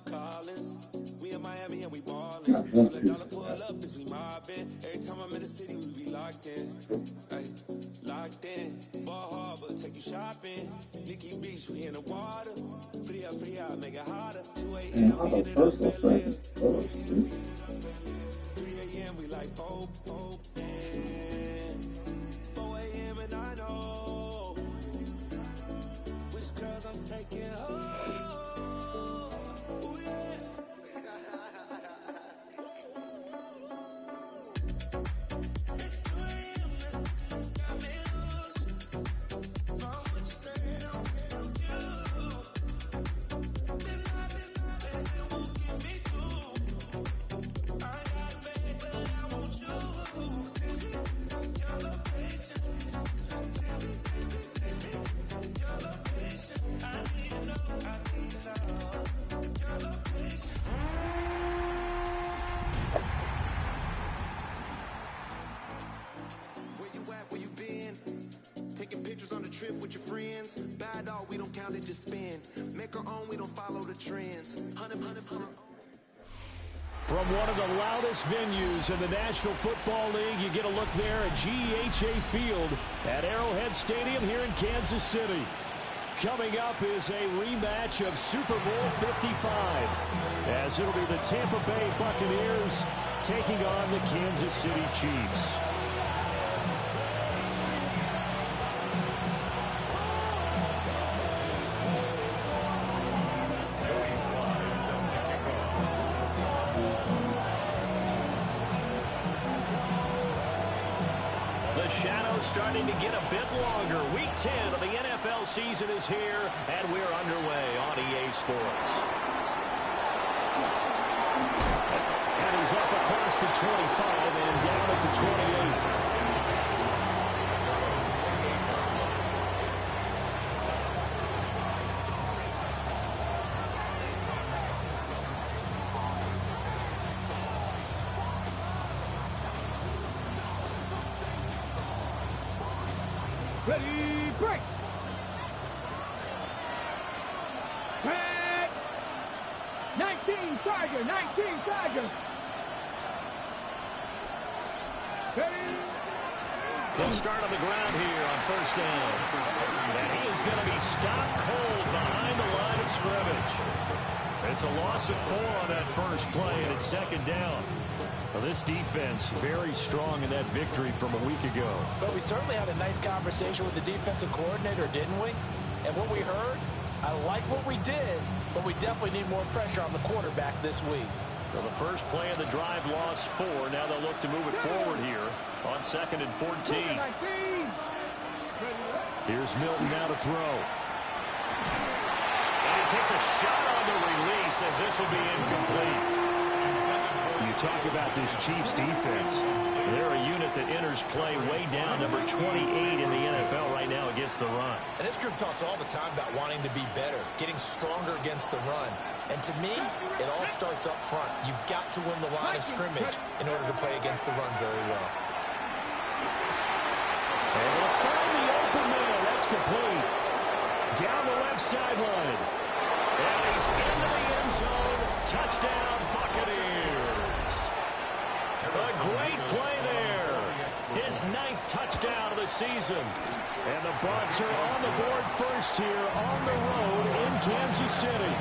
Collins. We in Miami and we ballin'. Let dollar pull up as we mobbin'. Every time I'm in the city, we be locked in. Ay, locked in. Ball Harbor, take you shopping. Nikki Beach, we in the water. Free up, make it harder. 2 a.m. we in it up, 3 a.m. we like Pope. 4 a.m. and I know which girls I'm taking home. Just spin. Make our own, we don't follow the trends. From one of the loudest venues in the National Football League, you get a look there at GEHA Field at Arrowhead Stadium here in Kansas City. Coming up is a rematch of Super Bowl 55, as it'll be the Tampa Bay Buccaneers taking on the Kansas City Chiefs. Starting to get a bit longer. Week 10 of the NFL season is here, and we're underway on EA Sports. And he's up across the 25 and down at the 28. Ready, break! Break! 19 Tiger! Ready! They'll start on the ground here on first down. And he is going to be stopped cold behind the line of scrimmage. It's a loss of 4 on that first play, and it's second down. Well, this defense very strong in that victory from a week ago. But we certainly had a nice conversation with the defensive coordinator, didn't we? And what we heard, I like what we did, but we definitely need more pressure on the quarterback this week. Well, the first play of the drive lost 4. Now they'll look to move it forward here on 2nd and 14. Here's Milton now to throw. And he takes a shot on the release as this will be incomplete. You talk about this Chiefs defense. They're a unit that enters play way down, number 28 in the NFL right now against the run. And this group talks all the time about wanting to be better, getting stronger against the run. And to me, it all starts up front. You've got to win the line of scrimmage in order to play against the run very well. And they'll find the open man. That's complete. Down the left sideline. And he's into the end zone. Touchdown, Buccaneers. A great play there. His 9th touchdown of the season. And the Bucks are on the board first here on the road in Kansas City.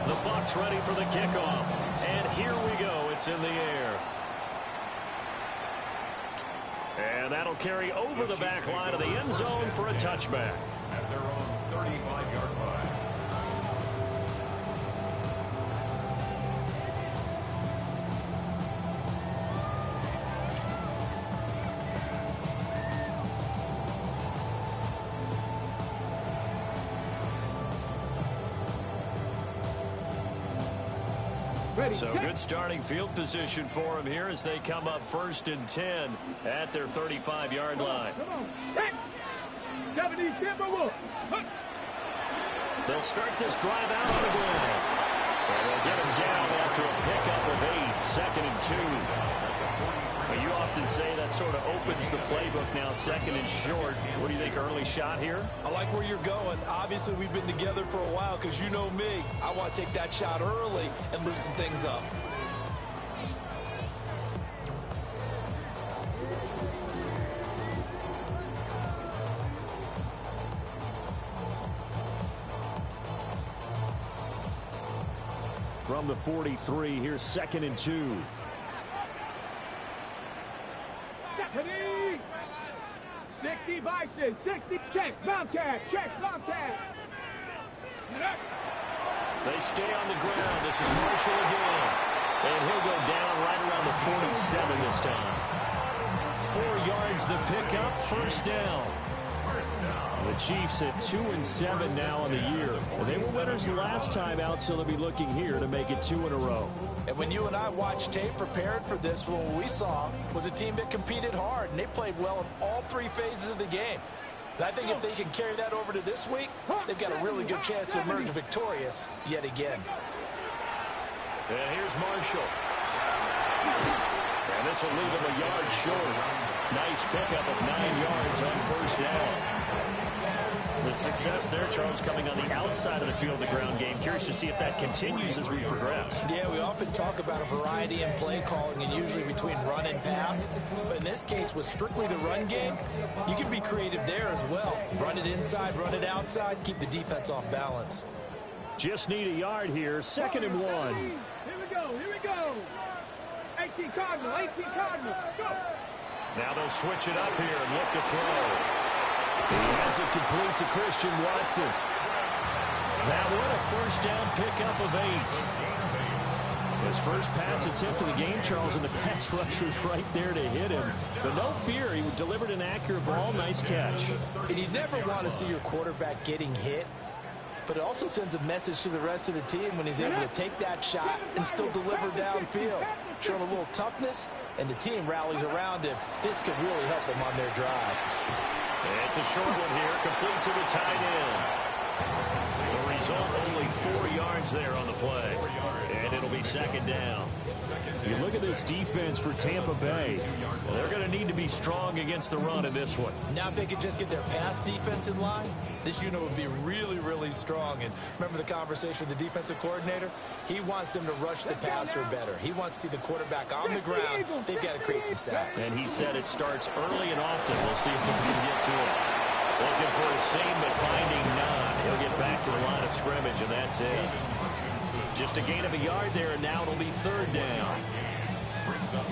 The Bucks ready for the kickoff. And here we go. It's in the air. And that'll carry over the back line of the end zone for a touchback. At their own 35-yard line. So good starting field position for him here as they come up 1st and 10 at their 35-yard line. They'll start this drive out on the ground. And they'll get him down after a pickup of 8, 2nd and 2. Well, you often say that sort of opens the playbook now, 2nd and short. What do you think, early shot here? I like where you're going. Obviously, we've been together for a while because you know me. I want to take that shot early and loosen things up. From the 43, here's 2nd and 2. 60 Bison, 60 check, Bobcat, check, Bobcat. They stay on the ground. This is Marshall again. And he'll go down right around the 47 this time. 4 yards the pickup, first down. The Chiefs at 2-7 now on the year. And they were winners last time out, so they'll be looking here to make it 2 in a row. And when you and I watched tape prepared for this, what we saw was a team that competed hard, and they played well in all 3 phases of the game. And I think if they can carry that over to this week, they've got a really good chance to emerge victorious yet again. And here's Marshall. And this will leave him a yard short. Nice pickup of 9 yards on first down. The success there, Charles, coming on the outside of the field, the ground game. Curious to see if that continues as we progress. Yeah, we often talk about a variety in play calling and usually between run and pass. But in this case, with strictly the run game, you can be creative there as well. Run it inside, run it outside, keep the defense off balance. Just need a yard here, 2nd and 1. Here we go, here we go. 18 Cardinal, 18 Cardinal, go. Now they'll switch it up here and look to throw. He has it complete to Christian Watson. That one, a first down pickup of 8. His first pass attempt of the game, Charles, and the pass rush was right there to hit him. But no fear, he delivered an accurate ball. Nice catch. And you never want to see your quarterback getting hit, but it also sends a message to the rest of the team when he's able to take that shot and still deliver downfield. Showing a little toughness, and the team rallies around him. This could really help them on their drive. It's a short one here, complete to the tight end. The result, only 4 yards there on the play. And it'll be 2nd down. You look at this defense for Tampa Bay. Well, they're going to need to be strong against the run in this one. Now if they could just get their pass defense in line, this unit would be really, really strong. And remember the conversation with the defensive coordinator? He wants them to rush the passer better. He wants to see the quarterback on the ground. They've got to create some sacks. And he said it starts early and often. We'll see if we can get to it. Looking for a seam, but finding none. He'll get back to the line of scrimmage, and that's it. Just a gain of a yard there, and now it'll be 3rd down.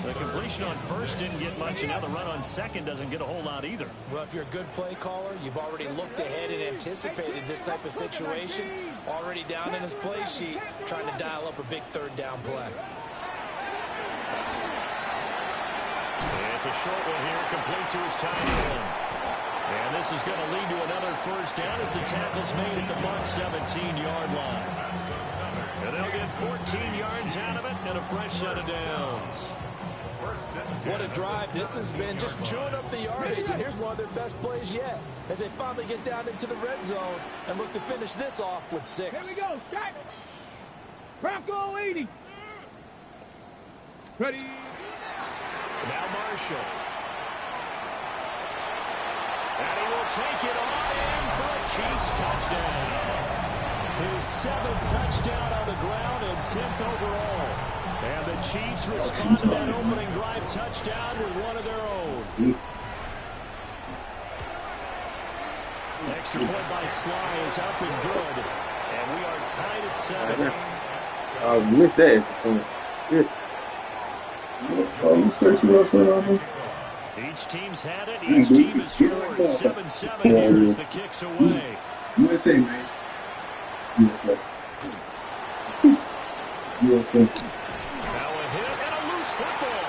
The completion on first didn't get much, and now the run on second doesn't get a whole lot either. Well, if you're a good play caller, you've already looked ahead and anticipated this type of situation. Already down in his play sheet, trying to dial up a big 3rd down play. It's a short one here, complete to his tight end. And this is going to lead to another first down as the tackle's made at the Bucks 17-yard line. And they'll get 14 yards out of it and a fresh set of downs. What a drive this has been, just chewing up the yardage, and here's one of their best plays yet as they finally get down into the red zone and look to finish this off with 6. Here we go, start. Bronco 80. Ready. Now Marshall. And he will take it on in for a Chiefs touchdown. His 7th touchdown on the ground and 10th overall. And the Chiefs respond to that opening drive touchdown with one of their own. Extra point by Sly is up and good. And we are tied at 7. You missed that extra point. Each team's had it. Each team has scored. 7-7 here as the kick's away. USA, man. USA. USA. Now a hit and a loose football.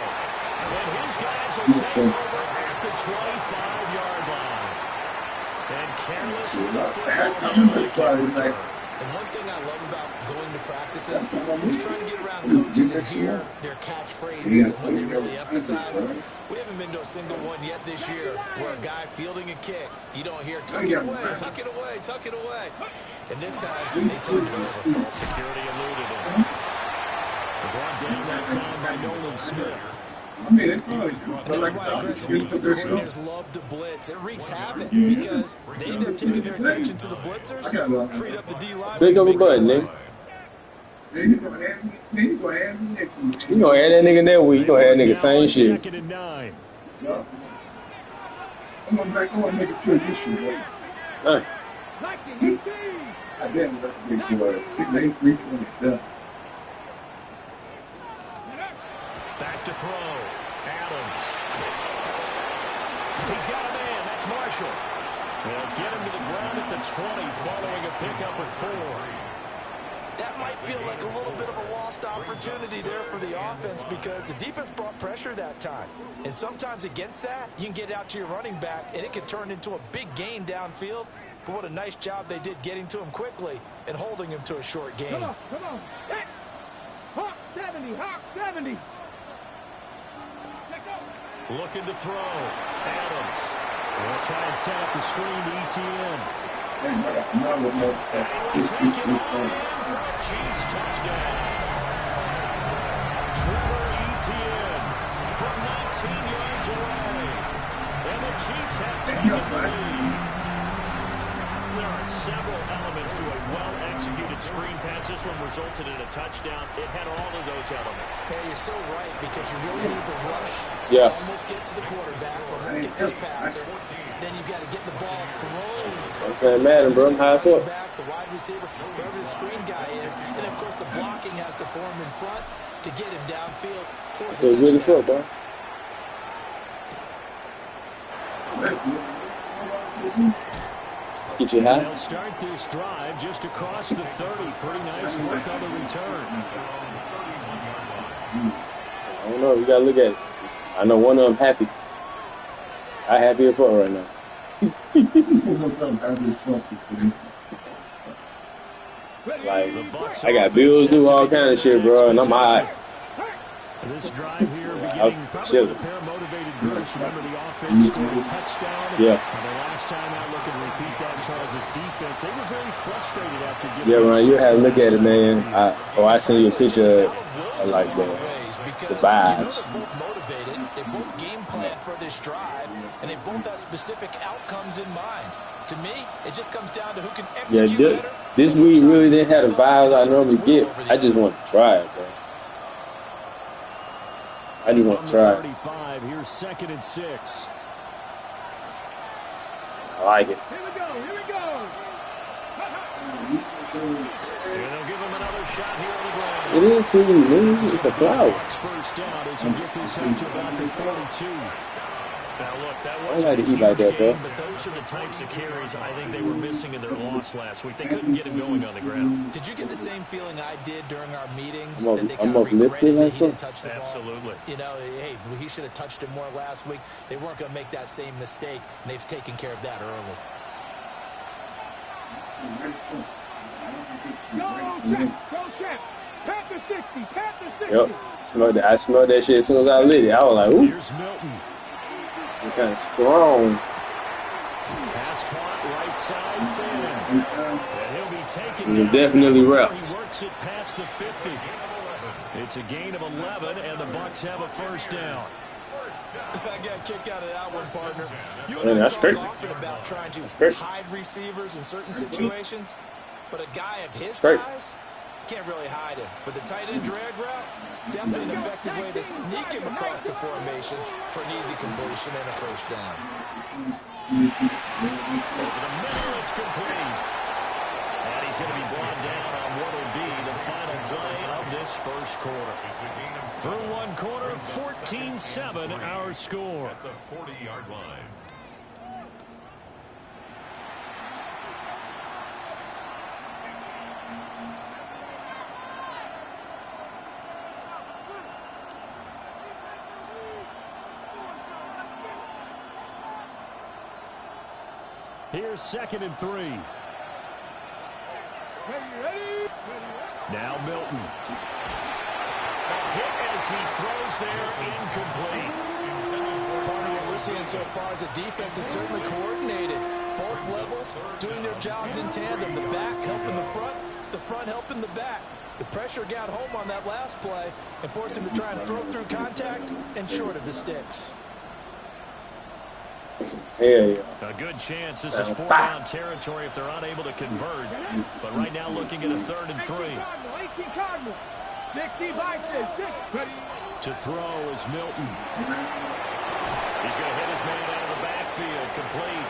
And his guys will take over at the 25-yard line. And careless with the football. And one thing I love about going to practices is trying to get around coaches and hear their catchphrases and what they really emphasize. We haven't been to a single one yet this year where a guy fielding a kick, you don't hear, tuck it away, tuck it away, tuck it away. And this time, they turned it over. Ball security eluded him. Brought down that time by Nolan Smith. I mean, it's And this is why aggressive defensive coordinators love to blitz. It wreaks havoc because they end up taking their attention to the blitzers, freed up the D-line. Click on the button, nigga. You gonna add that nigga that week. You gonna add that nigga same shit. 2nd and 9. I'm gonna back on making sure this shit right. I damn, that's a big boy. 6'8", 327. Back to throw. Adams. He's got a man. That's Marshall. They'll get him to the ground at the 20 following a pickup of 4. That might feel like a little bit of a lost opportunity there for the offense because the defense brought pressure that time. And sometimes against that, you can get it out to your running back, and it can turn into a big gain downfield. But what a nice job they did getting to him quickly and holding him to a short gain. Come on. Hey. Hawk 70, Hawk 70. Looking to throw. Adams. They'll try and set up the screen to ETN. He's taken on for a Chiefs touchdown. Trevor Etienne from 19 yards away. And the Chiefs have taken the lead. There are several elements to a well-executed screen pass. This one resulted in a touchdown. It had all of those elements. Yeah, you're so right because you really need the rush. Yeah. Almost get to the quarterback, almost get to the passer. Then you've got to get the ball thrown. Okay, man, bro, I'm high foot. The wide receiver, wherever the screen guy is. And, of course, the blocking has to form in front to get him downfield for the It's really foot, touchdown. bro. Get you high. They'll start this drive just across the 30. Pretty nice work on the return. I don't know. You gotta look at it. I know one of them happy. I happy as fuck right now. Like, I got bills due, all kind of shit, bro, and I'm alright. This drive here beginning probably with a pair of motivated groups. Remember the offense scored a touchdown. Yeah. And the last time out, look and repeat that, Charles' defense. They were very frustrated after giving. Yeah, Ryan, you had to look at it, man. I sent you a picture of like the vibes. They're both motivated. They both game plan for this drive, and they both have specific outcomes in mind. To me, it just comes down to who can execute better. This week really didn't have the vibes I normally get. I just want to try it, bro. I just want to try it. 35, here's 2nd and 6. I like it. Here we go. And they'll give him another shot here on the ground. It is pretty, man. It's a flower. First down as you get this out to about the 42. Now look, that I was like to eat like that, bro. but those are the types of carries I think they were missing in their loss last week. They couldn't get him going on the ground. Did you get the same feeling I did during our meetings? I'm that they up kind of lifted regretted that like he that? didn't touch the ball? Absolutely. You know, hey, he should have touched it more last week. They weren't going to make that same mistake, and they've taken care of that early. Go, Chef. Panther 60. Yep. I smelled that shit as soon as I lit it. I was like, ooh, Here's Milton. it's kind of strong. Pass caught right side thin. And he'll be taken It's down definitely before reps. He works it past the 50. It's a gain of 11, and the Bucks have a first down. I got a kick out of that one, partner. You Man, and I that's talk great. often about trying to great. hide receivers in certain situations, but a guy of his great. size can't really hide him. But the tight end drag route, definitely an effective way to sneak him across the formation for an easy completion and a first down. Over the middle, it's complete. And he's going to be brought down on what will be the final play of this first quarter. Through one quarter, 14-7, our score. At the 40-yard line. Here's 2nd and 3. Now Milton. A hit as he throws there, incomplete. Part of what we're seeing so far is the defense is certainly coordinated. Both levels doing their jobs in tandem. The back helping the front helping the back. The pressure got home on that last play and forced him to try and throw through contact and short of the sticks. Hell yeah. A good chance. This is 4-down territory if they're unable to convert. But right now looking at a 3rd and 3. 60 Vices, 6. To throw is Milton. He's going to hit his man out of the backfield. Complete.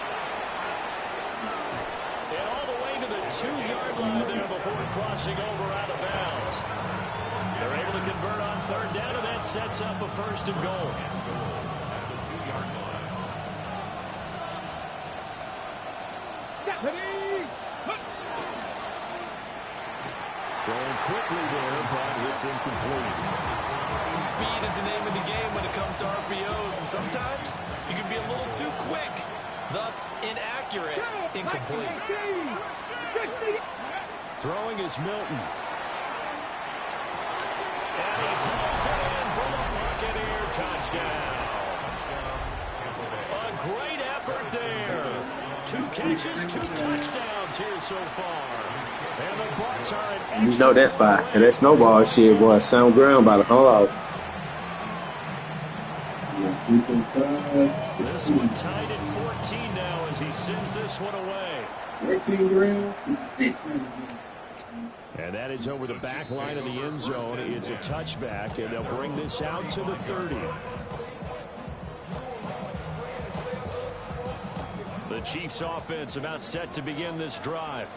And all the way to the 2-yard line there before crossing over out of bounds. They're able to convert on 3rd down, and that sets up a 1st and goal. Throwing quickly there, but it's incomplete. Speed is the name of the game when it comes to RPOs, and sometimes you can be a little too quick, thus inaccurate, incomplete. Throwing is Milton. And he pulls it in for the Buccaneer touchdown. A great effort there. 2 catches, 2 touchdowns here so far. And the Bucks are an You know that fire. And that snowball shit, boy, sound ground by the whole lot. This one tied at 14 now as he sends this one away. 13 grand. And that is over the back line of the end zone. It's a touchback, and they'll bring this out to the 30. The Chiefs offense about set to begin this drive.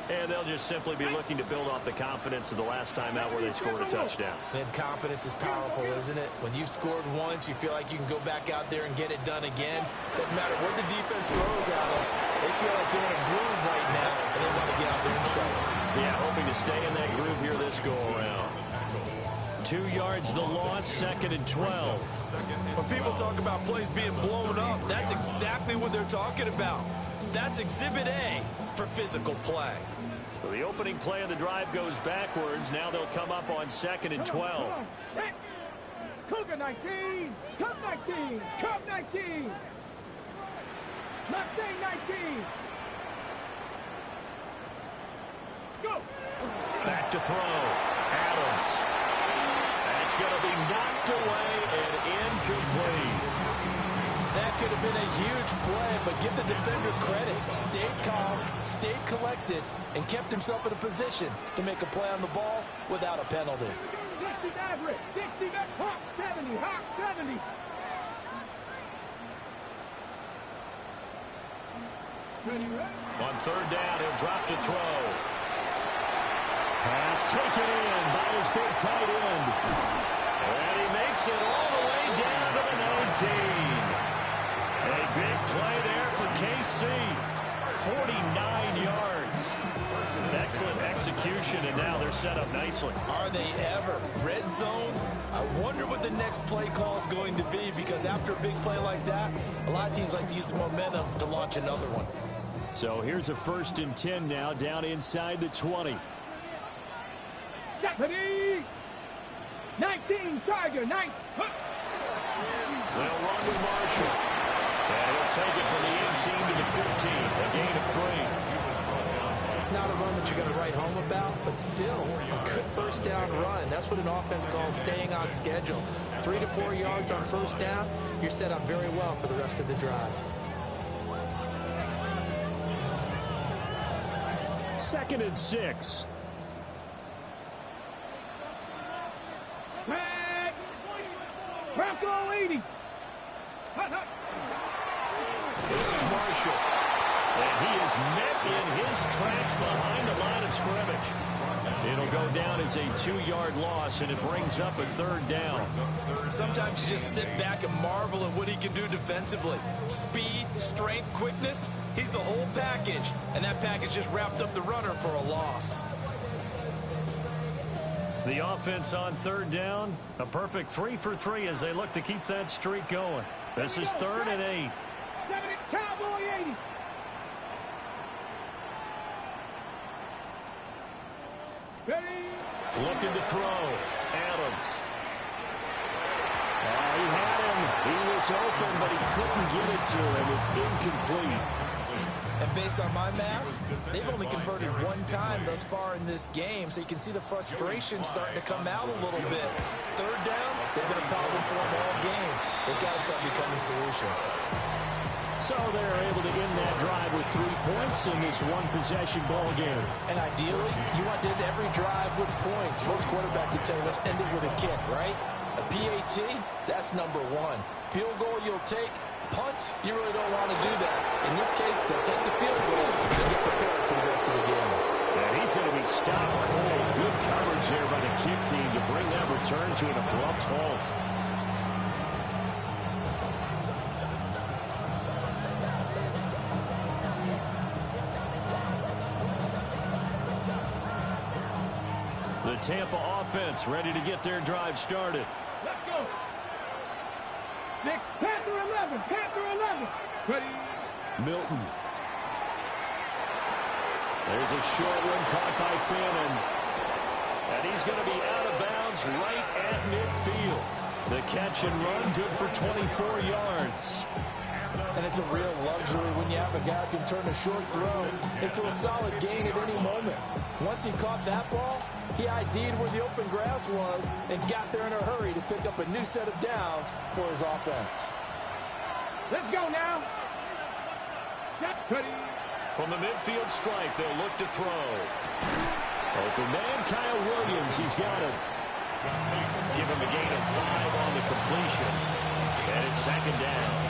And they'll just simply be looking to build off the confidence of the last time out where they scored a touchdown. And confidence is powerful, isn't it? When you've scored once, you feel like you can go back out there and get it done again. Doesn't matter what the defense throws at them. They feel like they're in a groove right now, and they want to get out there and show it. Yeah, hoping to stay in that groove here this go-around. 2 yards the loss, 2nd and 12. When people talk about plays being blown up, that's exactly what they're talking about. That's Exhibit A for physical play. So the opening play of the drive goes backwards. Now they'll come up on 2nd and 12. Cougar 19, Cup 19, Cup 19. Mustang 19. Go. Back to throw. Adams. That's going to be knocked away and incomplete. That could have been a huge play, but give the defender credit. Stayed calm, stayed collected, and kept himself in a position to make a play on the ball without a penalty. 60 Maverick, 60 Hawk 70, Hawk 70. On 3rd down, he'll drop to throw. Pass taken in by his big tight end. And he makes it all the way down to the 19. A big play there for KC. 49 yards. Excellent execution, and now they're set up nicely. Are they ever? Red zone? I wonder what the next play call is going to be, because after a big play like that, a lot of teams like to use the momentum to launch another one. So here's a 1st and 10 now, down inside the 20. Stephanie! 19, Tiger, 9. They'll run with Marshall. And he'll take it from the 18 to the 15, a gain of 3. Not a run that you're going to write home about, but still a good 1st down run. That's what an offense calls staying on schedule. 3 to 4 yards on 1st down, you're set up very well for the rest of the drive. 2nd and 6. Bronco 80. This is Marshall. And he is met in his tracks behind the line of scrimmage. It'll go down as a 2-yard loss, and it brings up a 3rd down. Sometimes you just sit back and marvel at what he can do defensively. Speed, strength, quickness, he's the whole package. And that package just wrapped up the runner for a loss. The offense on 3rd down, a perfect 3 for 3 as they look to keep that streak going. This is 3rd and 8. 70, Cowboy 80. Looking to throw. Adams. He had him. He was open, but he couldn't get it to him. It's incomplete. And based on my math, they've only converted one time thus far in this game, so you can see the frustration starting to come out a little bit. Third downs, they've been a problem for them all game. They've got to start becoming solutions. So they're able to end that drive with 3 points in this one-possession ball game. And ideally, you want to end every drive with points. Most quarterbacks would tell you, let's end it with a kick, right? A PAT, that's number 1. Field goal you'll take. Punts, you really don't want to do that. In this case, they'll take the field goal and get prepared for the rest of the game. And he's going to be stopped cold. Good coverage there by the kick team to bring that return to an abrupt halt. The Tampa offense ready to get their drive started. Let's go. 6, Panther 11, Panther 11. Ready. Milton. There's a short one caught by Fannin. And he's going to be out of bounds right at midfield. The catch and run good for 24 yards. And it's a real luxury when you have a guy who can turn a short throw into a solid gain at any moment. Once he caught that ball, he ID'd where the open grass was and got there in a hurry to pick up a new set of downs for his offense. Let's go now. Ready. From the midfield stripe, they'll look to throw. Open man, Kyle Williams. He's got it. Give him a gain of 5 on the completion. And it's second down.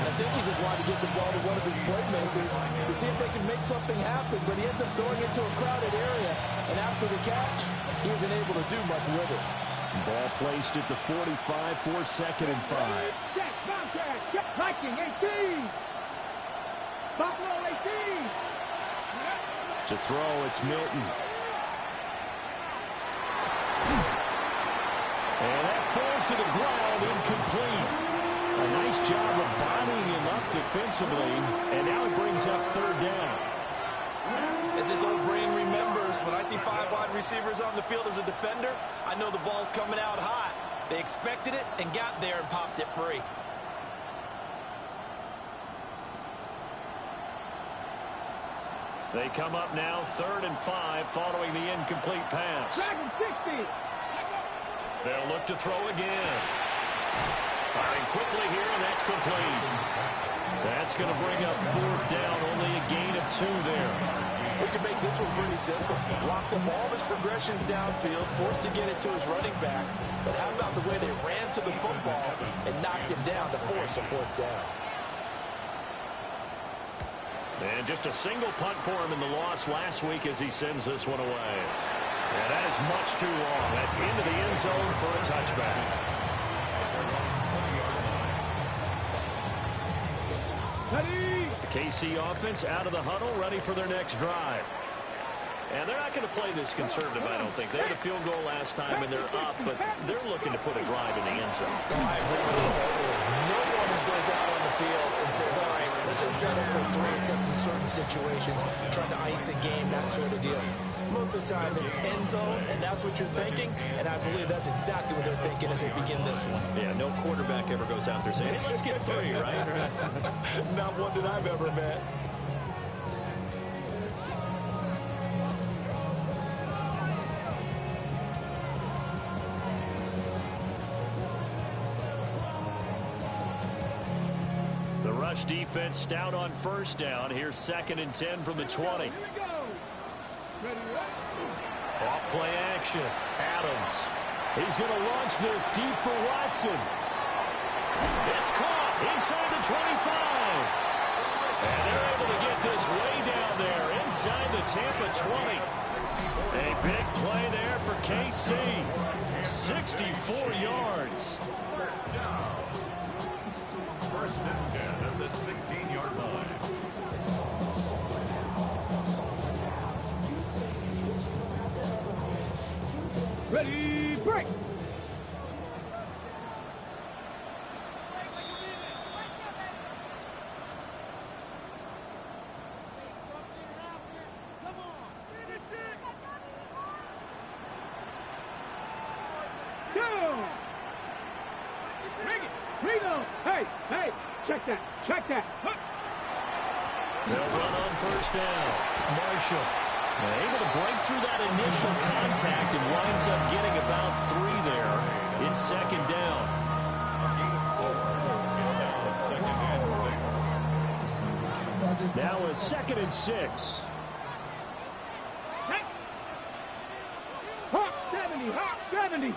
I think he just wanted to get the ball to one of his playmakers to see if they can make something happen, but he ends up throwing it to a crowded area, and after the catch, he isn't able to do much with it. Ball placed at the 45 for second and 5. Check, Bobcat, check, Viking 18. Buffalo 18. To throw, it's Milton. And that falls to the ground, incomplete. A nice job of bodying him up defensively, and now it brings up third down. As this old brain remembers, when I see 5 wide receivers on the field as a defender, I know the ball's coming out hot. They expected it and got there and popped it free. They come up now, 3rd and 5, following the incomplete pass. Dragon 60. They'll look to throw again. Firing quickly here, and that's complete. That's going to bring up 4th down, only a gain of 2 there. We can make this one pretty simple. Lock them all his progressions downfield, forced to get it to his running back. But how about the way they ran to the football and knocked him down to force a 4th down? And just a single punt for him in the loss last week as he sends this one away. And that is much too long. That's into the end zone for a touchback. The KC offense out of the huddle, ready for their next drive. And they're not going to play this conservative, I don't think. They had a field goal last time, and they're up, but they're looking to put a drive in the end zone. Oh, I agree with you totally. No one goes out on the field and says, all right, let's just settle for 3 except in certain situations, trying to ice a game, that sort of deal. Most of the time, it's end zone, and that's what you're thinking, and I believe that's exactly what they're thinking as they begin this one. Yeah, no quarterback ever goes out there saying, hey, let's get 3, right? Not one that I've ever met. The rush defense stout on 1st down. Here's 2nd and 10 from the 20. Off play action. Adams. He's going to launch this deep for Watson. It's caught inside the 25. And they're able to get this way down there inside the Tampa 20. A big play there for KC. 64 yards. First and 10 at the 16-yard line. Ready, break. Bring it. Reload. Hey, check that. They'll run on first down. Marshall able to break through that initial contact and winds up getting about 3 there in second down. Now a 2nd and 6. Hawk 70.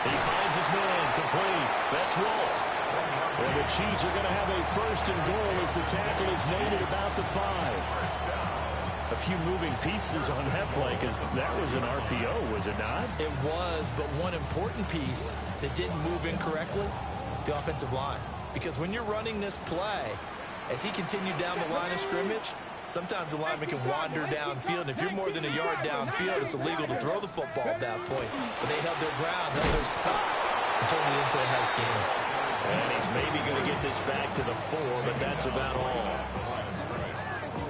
He finds his man, complete. That's Wolf. And the Chiefs are going to have a 1st and goal as the tackle is made at about the 5. A few moving pieces on that play because that was an RPO, was it not? It was, but one important piece that didn't move incorrectly, the offensive line. Because when you're running this play, as he continued down the line of scrimmage, sometimes the lineman can wander downfield, and if you're more than a yard downfield, it's illegal to throw the football at that point. But they held their ground, held their spot, and turned it into a nice game. And he's maybe going to get this back to the 4, but that's about all.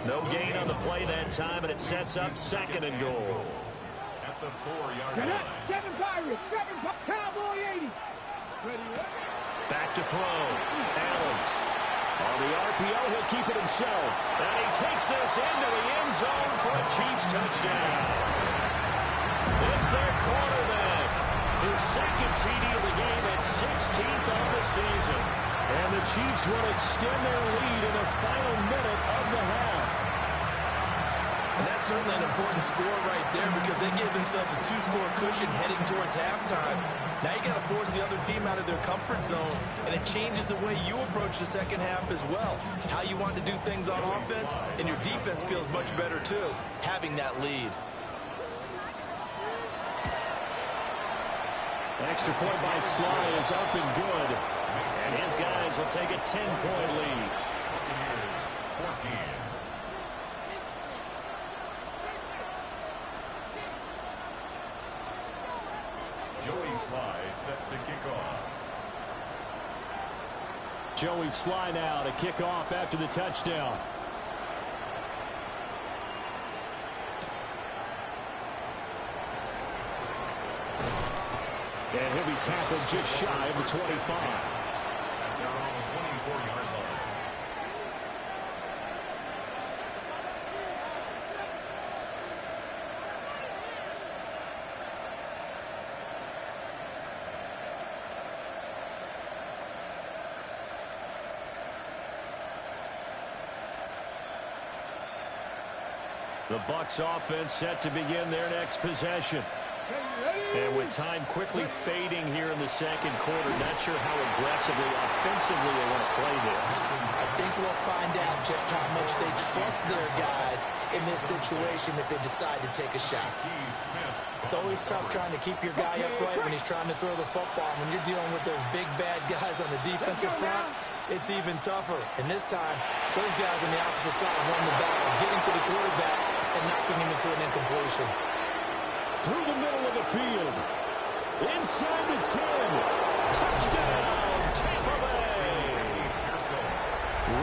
No gain on the play that time, and it sets up 2nd and goal. At the 4-yard line. 7 Pirates, 7 Cowboy 80. Back to throw. Adams. On the RPO, he'll keep it himself. And he takes this into the end zone for a Chiefs touchdown. It's their quarterback. His 2nd TD of the game at 16th on the season. And the Chiefs will extend their lead in the final minute of the half. And that's certainly an important score right there because they gave themselves a 2-score cushion heading towards halftime. Now you got to force the other team out of their comfort zone, and it changes the way you approach the second half as well. How you want to do things on offense, and your defense feels much better too, having that lead. Extra point by Sly is up and good. And his guys will take a 10-point lead. 14. Joey Sly set to kick off. Joey Sly now to kick off after the touchdown. And he'll be tackled just shy of the 25. They're on the 24-yard line. The Bucks offense set to begin their next possession. And with time quickly fading here in the second quarter, not sure how aggressively, offensively they want to play this. I think we'll find out just how much they trust their guys in this situation if they decide to take a shot. It's always tough trying to keep your guy upright when he's trying to throw the football. When you're dealing with those big, bad guys on the defensive front, it's even tougher. And this time, those guys on the opposite side won the battle, getting to the quarterback and knocking him into an incompletion. Through the middle of the field. Inside the 10. Touchdown, Tampa Bay.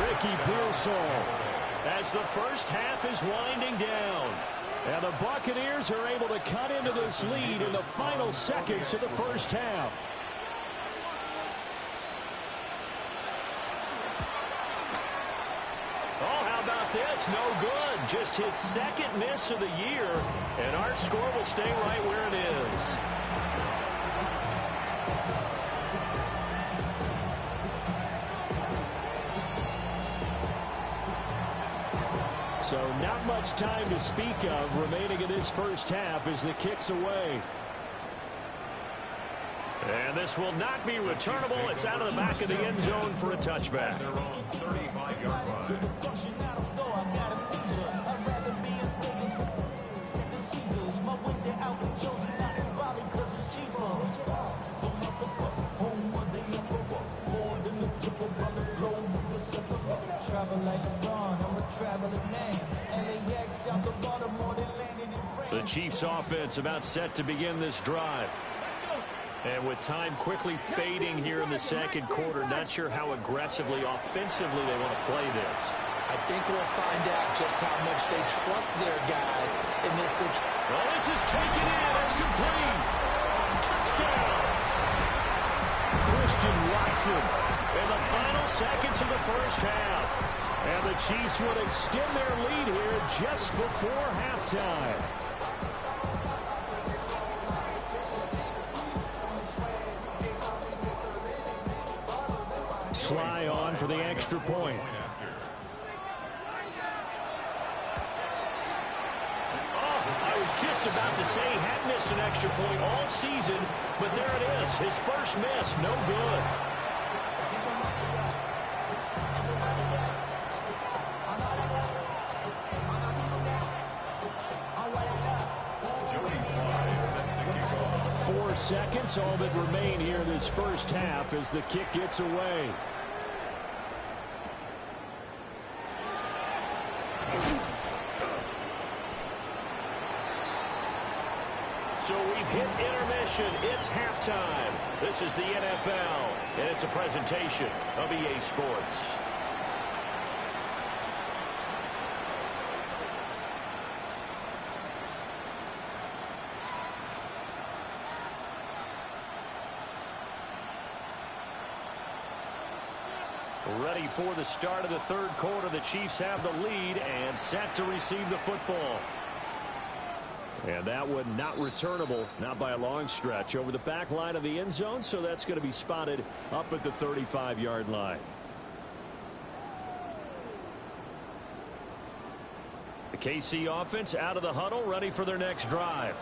Ricky Pearsall as the first half is winding down. And the Buccaneers are able to cut into this lead in the final seconds of the first half. Oh, how about this? No good. Just his 2nd miss of the year. And our score will stay right where it is. So not much time to speak of remaining in this first half as the kick's away. And this will not be returnable. It's out of the back of the end zone for a touchback. Their own 35-yard line. The Chiefs offense about set to begin this drive. And with time quickly fading here in the second quarter, not sure how aggressively, offensively they want to play this. I I think we'll find out just how much they trust their guys in this situation. Well, this is taken in. It's complete. Touchdown. Christian Watson in the final seconds of the first half. And the Chiefs would extend their lead here just before halftime. Sly on for the extra point. I was just about to say he hadn't missed an extra point all season, but there it is. His first miss, no good. Seconds, all that remain here this first half as the kick gets away. So we've hit intermission. It's halftime. This is the NFL, and it's a presentation of EA Sports. Ready for the start of the third quarter. The Chiefs have the lead and set to receive the football. And that one not returnable, not by a long stretch, over the back line of the end zone, so that's going to be spotted up at the 35-yard line. The KC offense out of the huddle, ready for their next drive.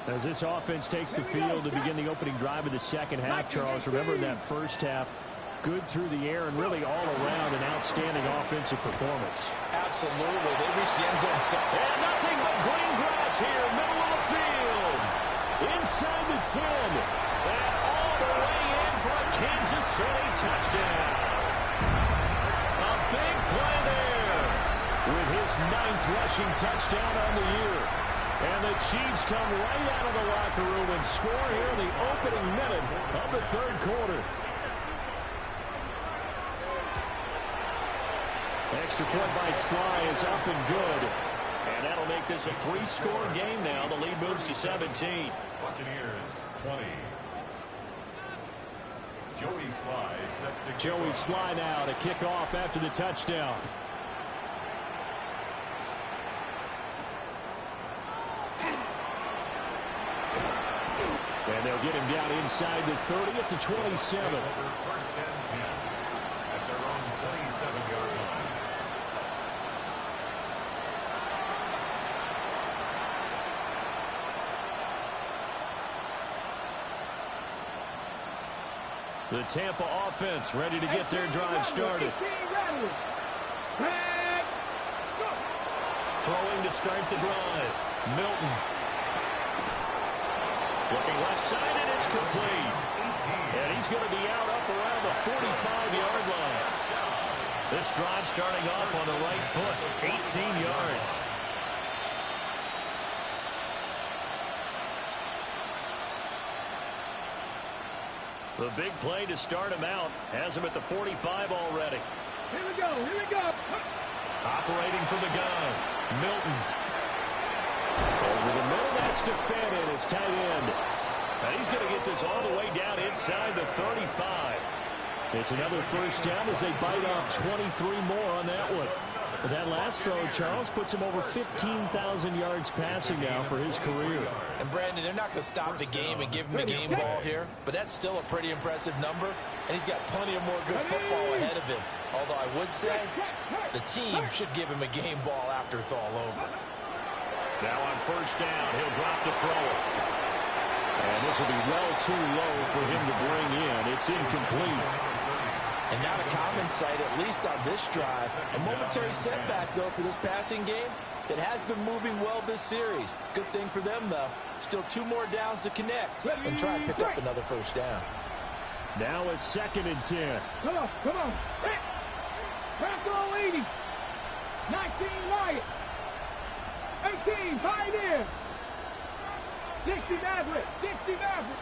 As this offense takes the field to begin the opening drive of the second half, Charles, remember in that first half, good through the air and really all around an outstanding offensive performance. Absolutely. They reach the end zone. And nothing but green grass here, middle of the field. Inside the 10. And all the way in for a Kansas City touchdown. A big play there. With his 9th rushing touchdown on the year. And the Chiefs come right out of the locker room and score here in the opening minute of the third quarter. Extra point by Sly is up and good. And that'll make this a 3-score game now. The lead moves to 17. Buccaneers 20. Joey Sly now to kick off after the touchdown. And they'll get him down inside the 30 at the 27. First and 10 at their own 27-yard line. The Tampa offense ready to get their drive started. Throwing to start the drive. Milton. Looking left side, and it's complete. And he's going to be out up around the 45-yard line. This drive starting off on the right foot. 18 yards. The big play to start him out has him at the 45 already. Here we go, here we go. Operating from the gun, Milton. Over the middle, that's to Fannin, his tight end. And he's going to get this all the way down inside the 35. It's another first down as they bite off 23 more on that one. But that last throw, Charles, puts him over 15,000 yards passing now for his career. And, Brandon, they're not going to stop the game and give him the game ball here, but that's still a pretty impressive number, and he's got plenty of more good football ahead of him. Although I would say the team should give him a game ball after it's all over. Now on first down, he'll drop the throw. And this will be well too low for him to bring in. It's incomplete. And not a common sight, at least on this drive. A momentary setback, though, for this passing game that has been moving well this series. Good thing for them, though. Still 2 more downs to connect and try and pick up another first down. Now a 2nd and 10. Come on, come on. Pass all 80. 19 Wyatt. 18 Pioneer. 60 Maverick. 60 Maverick.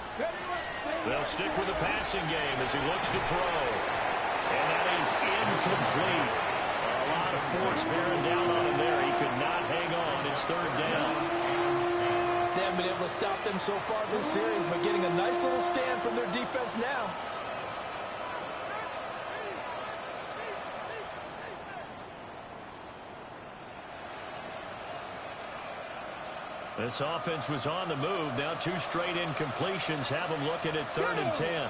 They'll stick with the passing game as he looks to throw. And that is incomplete. A lot of force bearing down on him there. He could not hang on. It's third down. They haven't been able to stop them so far this series, but getting a nice little stand from their defense now. This offense was on the move. Now 2 straight incompletions have them looking at 3rd and 10.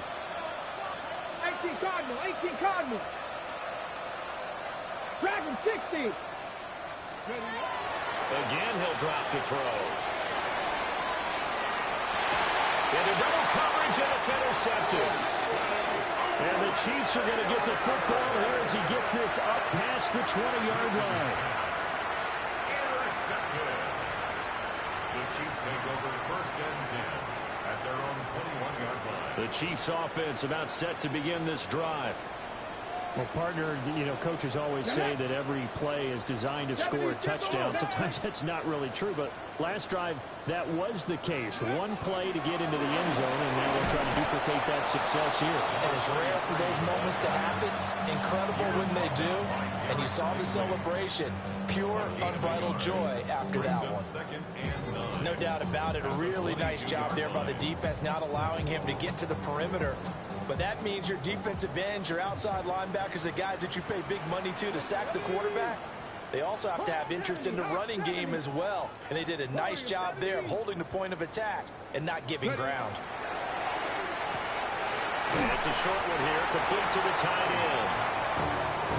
18 Cardinal, 18 Cardinal. Dragon 60. Again, he'll drop to throw. Into double coverage, and it's intercepted. And the Chiefs are going to get the football here as he gets this up past the 20-yard line. Intercepted. The Chiefs take over 1st and 10 at their own 21-yard line. The Chiefs offense about set to begin this drive. Well, partner, you know, coaches always say that every play is designed to score a touchdown. Sometimes that's not really true, but last drive, that was the case. One play to get into the end zone, and now they'll try to duplicate that success here. And it's rare for those moments to happen. Incredible when they do. And you saw the celebration. Pure, unbridled joy after that one. No doubt about it. A really nice job there by the defense, not allowing him to get to the perimeter. But that means your defensive ends, your outside linebackers, the guys that you pay big money to sack the quarterback, they also have to have interest in the running game as well. And they did a nice job there of holding the point of attack and not giving ground. And it's a short one here, complete to the tight end.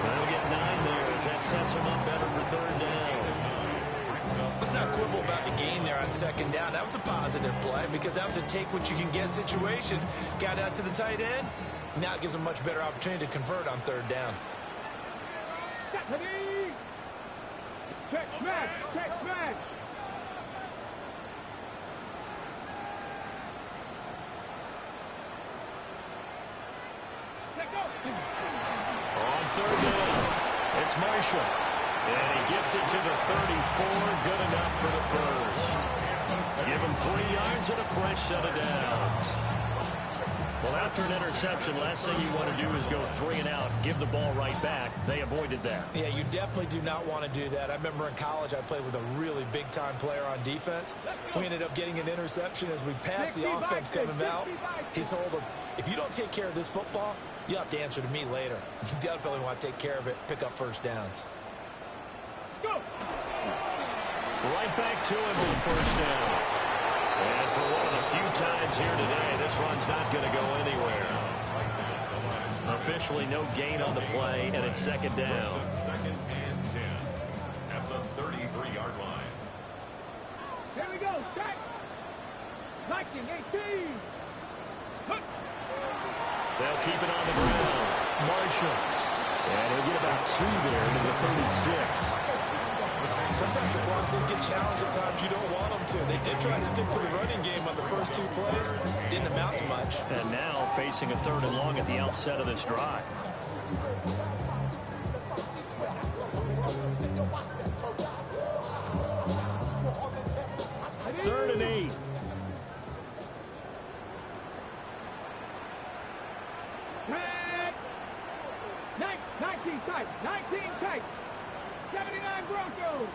They'll get 9 there as that sets them up better for 3rd down. Let's not quibble about the gain there on 2nd down. That was a positive play because that was a take-what-you-can-get situation. Got out to the tight end. Now it gives them a much better opportunity to convert on 3rd down. Check smash, check smash. On 3rd down, it's Marshall. And he gets it to the 34, good enough for the first. Give him 3 yards and a fresh set of downs. Well, after an interception, last thing you want to do is go 3 and out, give the ball right back. They avoided that. Yeah, you definitely do not want to do that. I remember in college I played with a really big-time player on defense. We ended up getting an interception as we passed the offense coming out. He told him, if you don't take care of this football, you'll have to answer to me later. You definitely want to take care of it, pick up 1st downs. Right back to him with 1st down. And for one of the few times here today, this run's not going to go anywhere. Officially no gain on the play, and it's 2nd down. 2nd and 10 at the 33-yard line. Here we go, strike. Viking 18. They'll keep it on the ground. Marshall. And he'll get about 2 there into the 36. Sometimes the Broncos get challenged at times you don't want them to. They did try to stick to the running game on the first 2 plays. Didn't amount to much. And now facing a 3rd and long at the outset of this drive. Third and 8. Red. 19 tight. 19 tight. 79 Broncos.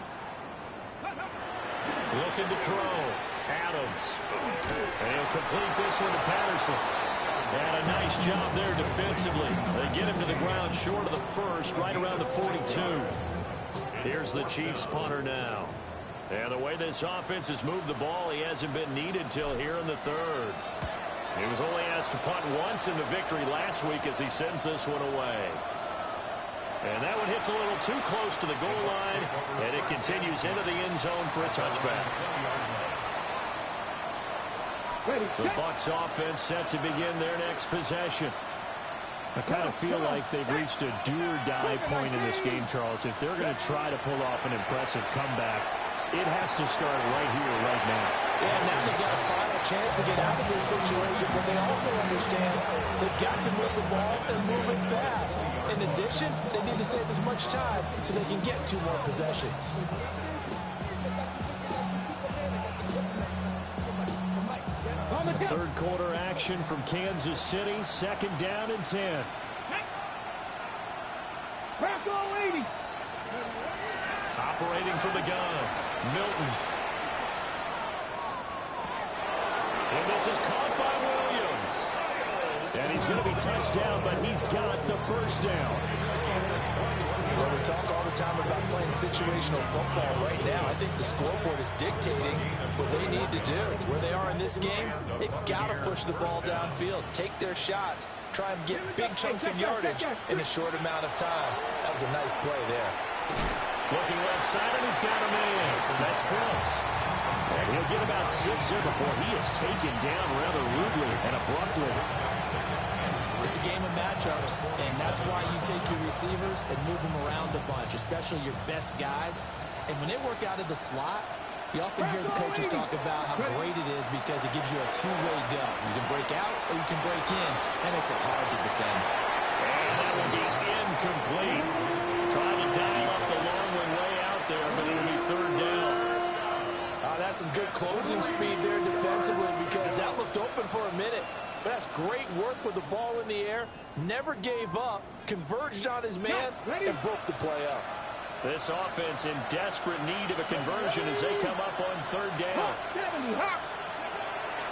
Looking to throw. Adams. And he'll complete this one to Patterson. And a nice job there defensively. They get him to the ground short of the first, right around the 42. Here's the Chiefs punter now. And the way this offense has moved the ball, he hasn't been needed till here in the 3rd. He was only asked to punt once in the victory last week as he sends this one away. And that one hits a little too close to the goal line, and it continues into the end zone for a touchback. The Bucks offense set to begin their next possession. I kind of feel like they've reached a do-or-die point in this game, Charles. If they're going to try to pull off an impressive comeback, it has to start right here, right now. Yeah, now they've got a final chance to get out of this situation, but they also understand they've got to move the ball and move it fast. In addition, they need to save as much time so they can get 2 more possessions. Third quarter action from Kansas City, 2nd down and 10. Bronco 80. Operating from the gun, Milton. And this is caught by Williams. And he's going to be touched down, but he's got the first down. Well, we talk all the time about playing situational football. Right now, I think the scoreboard is dictating what they need to do. Where they are in this game, they've got to push the ball downfield, take their shots, try and get big chunks of yardage in a short amount of time. That was a nice play there. Looking left side, and he's got him in. That's Bucks. And he'll get about 6 here before he is taken down rather rudely and abruptly. It's a game of matchups, and that's why you take your receivers and move them around a bunch, especially your best guys. And when they work out of the slot, you often hear the coaches talk about how great it is because it gives you a two-way go. You can break out or you can break in. That makes it hard to defend. And that will be incomplete. Trying to dial up the long one way out there, but it'll be third down. That's some good closing speed there defensively because that looked open for a minute. But that's great work with the ball in the air. Never gave up, converged on his man, and broke the play up. This offense in desperate need of a conversion as they come up on third down.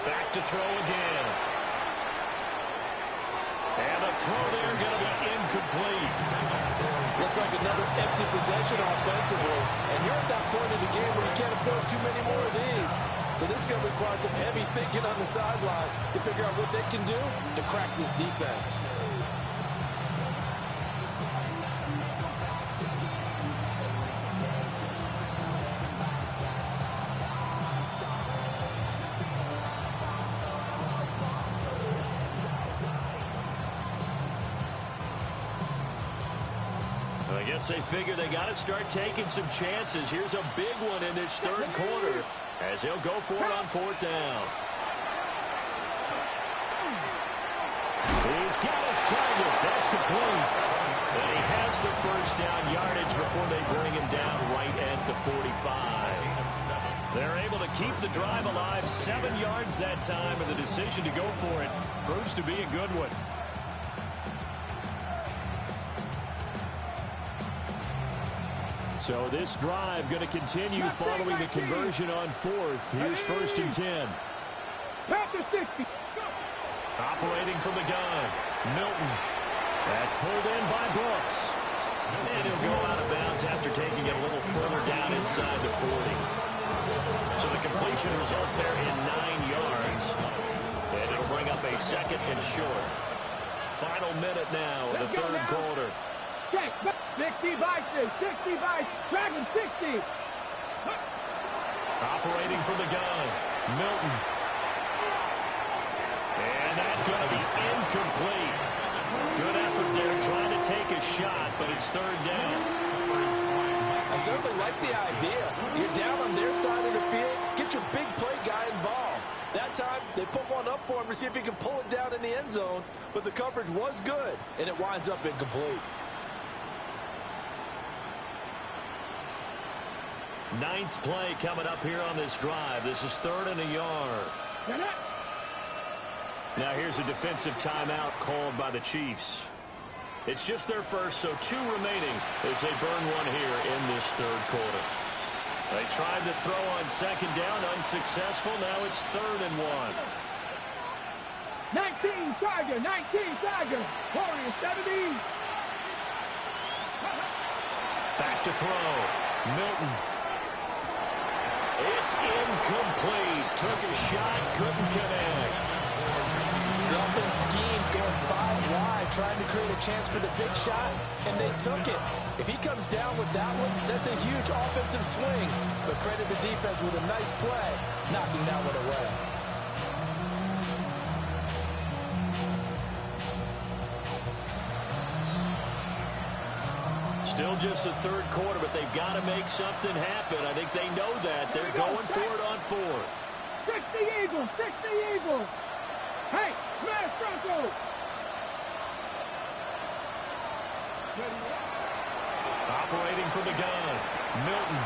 Back to throw again. And the throw there going to be incomplete. Looks like another empty possession offensively. And you're at that point in the game where you can't afford too many more of these. So this is going to require some heavy thinking on the sideline to figure out what they can do to crack this defense. I guess they figure they got to start taking some chances. Here's a big one in this third quarter as he'll go for it on fourth down. He's got his target. That's complete. And he has the first down yardage before they bring him down right at the 45. They're able to keep the drive alive, 7 yards that time, and the decision to go for it proves to be a good one. So this drive going to continue following the conversion on fourth. Here's 1st and 10. Operating from the gun, Milton. That's pulled in by Bucks. And he'll go out of bounds after taking it a little further down inside the 40. So the completion results there in 9 yards. And it'll bring up a 2nd and short. Final minute now in the third quarter. 60 Vikings, 60 Vikings, Dragon 60. Operating from the gun, Milton. And that's going to be incomplete. Good effort there trying to take a shot, but it's third down. I certainly like the idea. You're down on their side of the field. Get your big play guy involved. That time, they put one up for him to see if he can pull it down in the end zone, but the coverage was good, and it winds up incomplete. 9th play coming up here on this drive. This is 3rd and a yard. Now here's a defensive timeout called by the Chiefs. It's just their first, so 2 remaining as they burn one here in this third quarter. They tried to throw on 2nd down, unsuccessful. Now it's 3rd and 1. 19 Tiger, 19 Tiger, Warriors 70. Back to throw, Milton. It's incomplete. Took a shot, couldn't connect. The offense scheme going 5 wide, trying to create a chance for the big shot, and they took it. If he comes down with that one, that's a huge offensive swing. But credit the defense with a nice play, knocking that one away. Still just the third quarter, but they've got to make something happen. I think they know that. They're going for it on 4th. 60 Eagles, 60 Eagles. Hey, smash Broncos. Operating from the gun, Milton.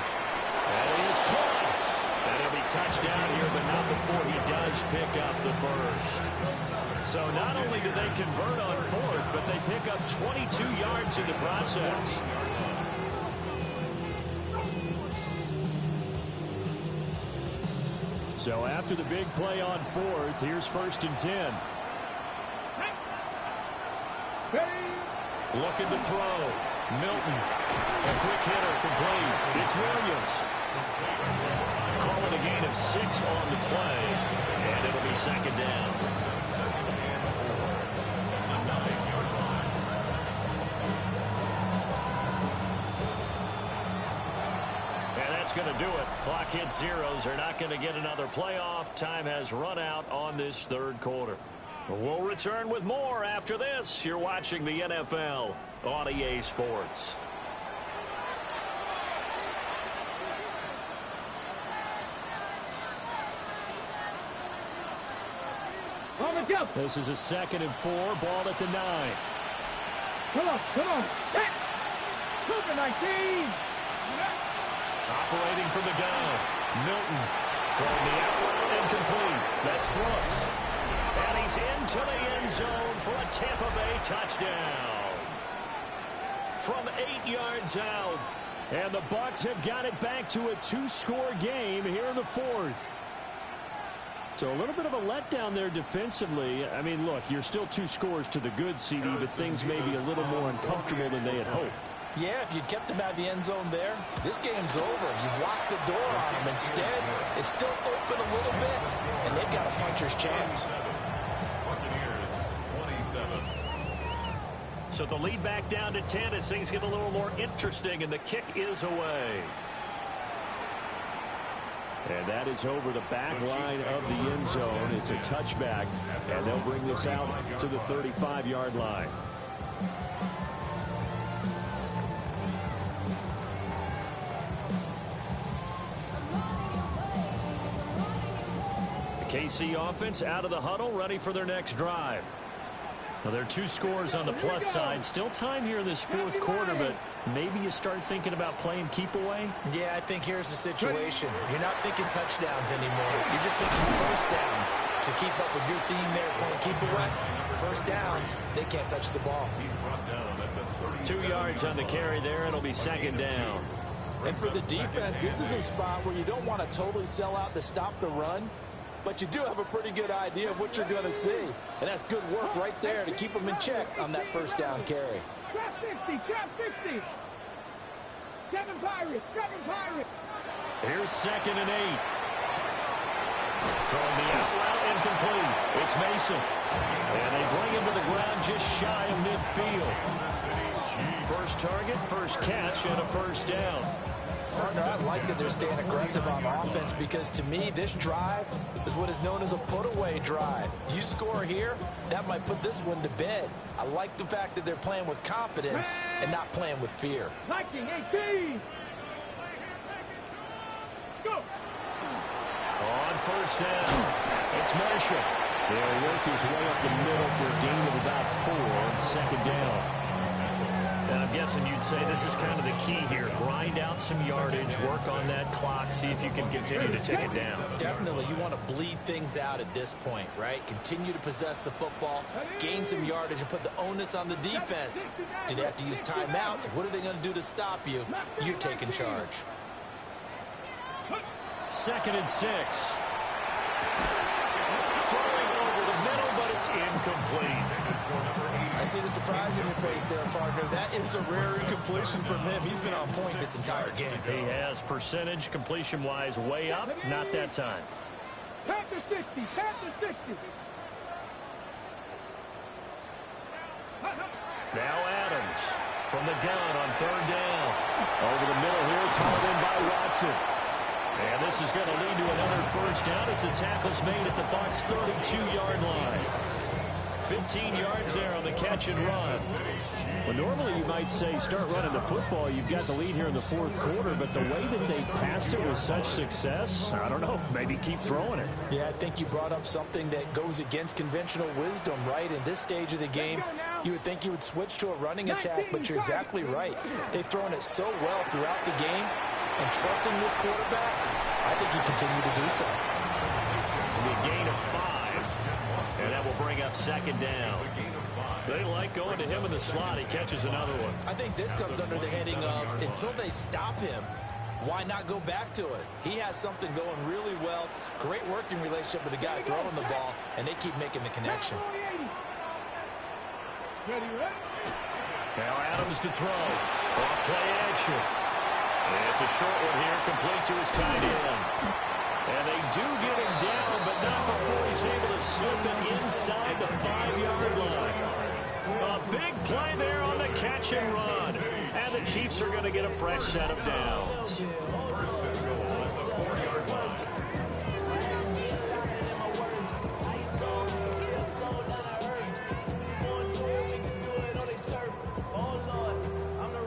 That is caught. And he'll be touched down here, but not before he does pick up the first. So not only do they convert on 4th, but they pick up 22 yards in the process. So after the big play on fourth, here's 1st and 10. Looking to throw. Milton. A quick hitter complete. It's Williams. Calling a gain of 6 on the play. And it'll be 2nd down. And that's going to do it. Clock hits zeros. They're not going to get another playoff. Time has run out on this 3rd quarter. We'll return with more after this. You're watching the NFL on EA Sports. This is a 2nd and 4. Ball at the 9. Come on. Super 19. Operating from the gun. Milton throwing the out route incomplete. That's Brooks. And he's into the end zone for a Tampa Bay touchdown. From 8 yards out. And the Bucks have got it back to a 2-score game here in the 4th. So a little bit of a letdown there defensively. I mean, look, you're still 2 scores to the good, CD, but things may be a little more uncomfortable than they had hoped. Yeah, if you kept him out of the end zone there, this game's over. You've locked the door on him. Instead, it's still open a little bit, and they've got a puncher's chance. Buccaneers, 27. So the lead back down to 10 as things get a little more interesting, and the kick is away. And that is over the back line of the end zone. It's a touchback, and they'll bring this out to the 35-yard line. The KC offense out of the huddle, ready for their next drive. Well, there are 2 scores on the plus side. Still time here in this 4th quarter, but maybe you start thinking about playing keep away? Yeah, I think here's the situation. You're not thinking touchdowns anymore. You're just thinking first downs. To keep up with your theme there, playing keep away, first downs, they can't touch the ball. 2 yards on the carry there. It'll be 2nd down. And for the defense, this is a spot where you don't want to totally sell out to stop the run, but you do have a pretty good idea of what you're going to see. And that's good work right there to keep them in check on that first down carry. Trap 60, trap 60. 7 Pirates. Here's 2nd and 8. Throwing the out route incomplete. It's Mason. And they bring him to the ground just shy of midfield. First target, first catch, and a first down. Partner, I like that they're staying aggressive on offense because, to me, this drive is what is known as a put-away drive. You score here, that might put this one to bed. I like the fact that they're playing with confidence and not playing with fear. Liking 18. Go. On first down, it's Marshall. They'll work his way up the middle for a gain of about 4 on 2nd down. And I'm guessing you'd say this is kind of the key here. Grind out some yardage, work on that clock, see if you can continue to take it down. Definitely, you want to bleed things out at this point, right? Continue to possess the football, gain some yardage, and put the onus on the defense. Do they have to use timeouts? What are they going to do to stop you? You're taking charge. 2nd and 6. Throwing over the middle, but it's incomplete. I see the surprise in your face there, partner. That is a rare incompletion from him. He's been on point this entire game. He has percentage completion-wise way up. Not that time. Panther 60. Now Adams from the gun on 3rd down. Over the middle here, it's hauled in by Watson. And this is going to lead to another first down as the tackle's made at the Bucks' 32-yard line. 15 yards there on the catch and run. Well, normally you might say start running the football. You've got the lead here in the 4th quarter, but the way that they passed it with such success, I don't know, maybe keep throwing it. Yeah, I think you brought up something that goes against conventional wisdom, right? In this stage of the game, you would think you would switch to a running attack, but you're exactly right. They've thrown it so well throughout the game, and trusting this quarterback, I think you continue to do so. It'll be a gain of 5. And that will bring up 2nd down. They like going to him in the slot. He catches another one. I think this comes under the heading of, until they stop him, why not go back to it? He has something going really well. Great working relationship with the guy throwing the ball, and they keep making the connection. Now Adams to throw. Off play action. It's a short one here, complete to his tight end. And they do get him down, but not before he's able to slip it inside the 5-yard line. A big play there on the catch and run. And the Chiefs are going to get a fresh set of downs.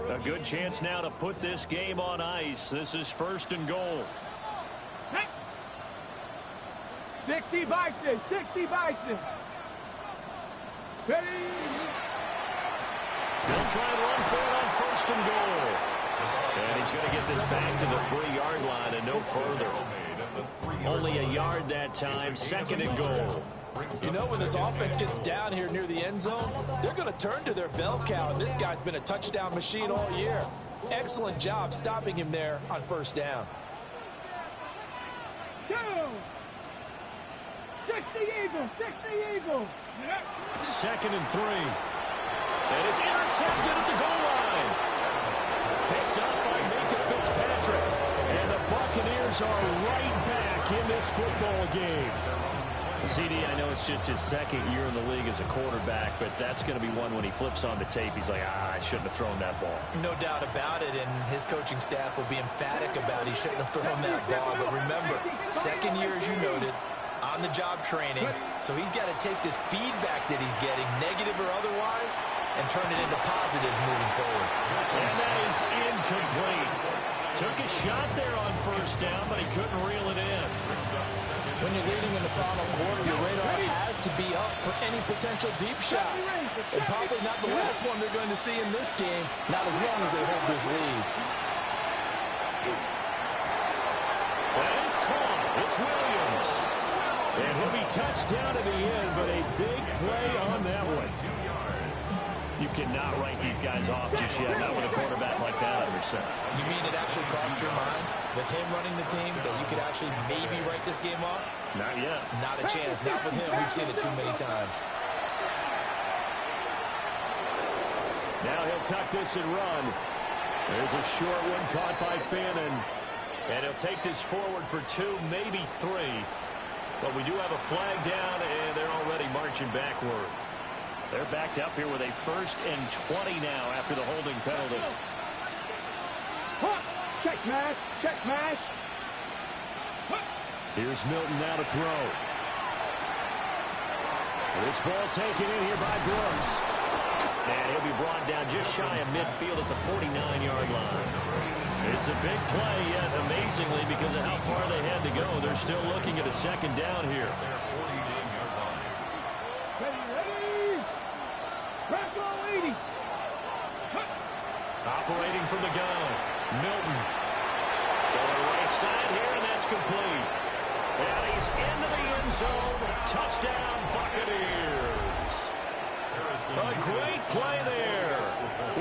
A good chance now to put this game on ice. This is 1st and goal. 60 Bison, 60 Bison. Ready? They'll try and run for it on 1st and goal. And he's going to get this back to the 3-yard line and no further. Only a yard that time, 2nd and goal. You know, when this offense gets down here near the end zone, they're going to turn to their bell cow, and this guy's been a touchdown machine all year. Excellent job stopping him there on 1st down. 60 Eagles, 60 Eagles. 2nd and 3. And it's intercepted at the goal line. Picked up by Micah Fitzpatrick. And the Buccaneers are right back in this football game. CD, I know it's just his 2nd year in the league as a quarterback, but that's going to be one when he flips on the tape. He's like, I shouldn't have thrown that ball. No doubt about it, and his coaching staff will be emphatic about he shouldn't have thrown that ball. But remember, 2nd year, as you noted, on-the-job training, so he's got to take this feedback that he's getting, negative or otherwise, and turn it into positives moving forward. And that is incomplete. Took a shot there on 1st down, but he couldn't reel it in. When you're leading in the final quarter, your radar has to be up for any potential deep shots. And probably not the last one they're going to see in this game, not as long as they hold this lead. That is caught. It's Williams. And he'll be touched down at the end, but a big play on that one. You cannot write these guys off just yet, not with a quarterback like that under center. You mean it actually crossed your mind with him running the team that you could actually maybe write this game off? Not yet. Not a chance. Not with him. We've seen it too many times. Now he'll tuck this and run. There's a short one caught by Fannin. And he'll take this forward for 2, maybe 3. But we do have a flag down, and they're already marching backward. They're backed up here with a 1st and 20 now after the holding penalty. Check mash, check mash. Here's Milton now to throw. This ball taken in here by Brooks. And he'll be brought down just shy of midfield at the 49-yard line. It's a big play, yet amazingly, because of how far they had to go, they're still looking at a 2nd down here. Operating from the gun, Milton. Going right side here, and that's complete. And he's into the end zone. Touchdown, Buccaneers. A great play there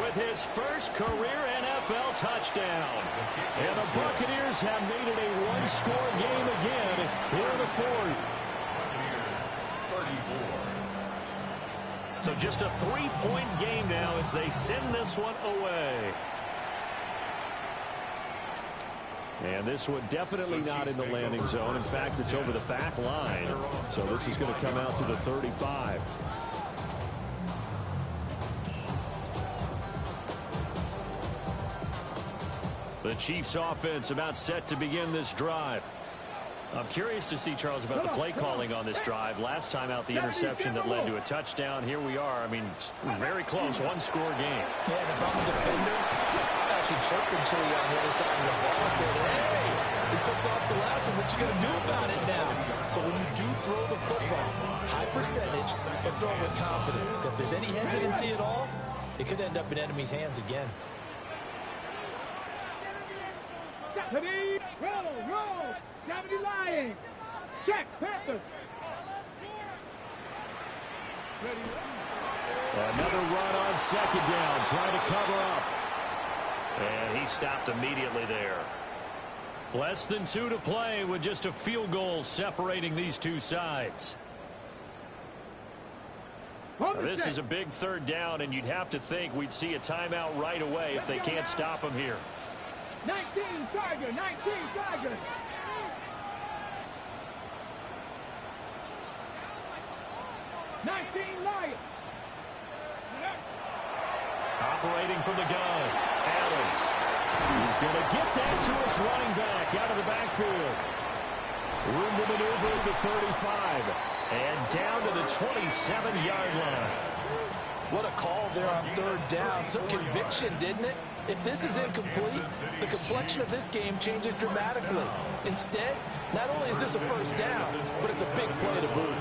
with his 1st career NFL touchdown. And the Buccaneers have made it a 1-score game again here in the 4th. So just a 3-point game now as they send this one away. And this one definitely not in the landing zone. In fact, it's over the back line. So this is going to come out to the 35. The Chiefs offense about set to begin this drive. I'm curious to see, Charles, about the play calling on this drive. Last time out, the interception that led to a touchdown. Here we are. I mean, very close, 1-score game. Yeah, and if I'm a defender, actually chirped and chilly on the other side of the ball and said, hey, we picked off the last one. What you going to do about it now? So when you do throw the football, high percentage, but throw it with confidence. If there's any hesitancy at all, it could end up in enemy's hands again. Roll. 70 Lions. Check, Panthers. Another run on 2nd down, trying to cover up. And he stopped immediately there. Less than 2 to play with just a field goal separating these two sides. Now, this is a big third down, and you'd have to think we'd see a timeout right away if they can't stop him here. 19 Tiger, 19 Tiger. Operating from the gun, Adams. He's going to get that to his running back out of the backfield. Room to maneuver at the 35. And down to the 27-yard line. What a call there on third down. Took conviction, didn't it? If this is incomplete, the complexion of this game changes dramatically. Instead, not only is this a first down, but it's a big play to boot.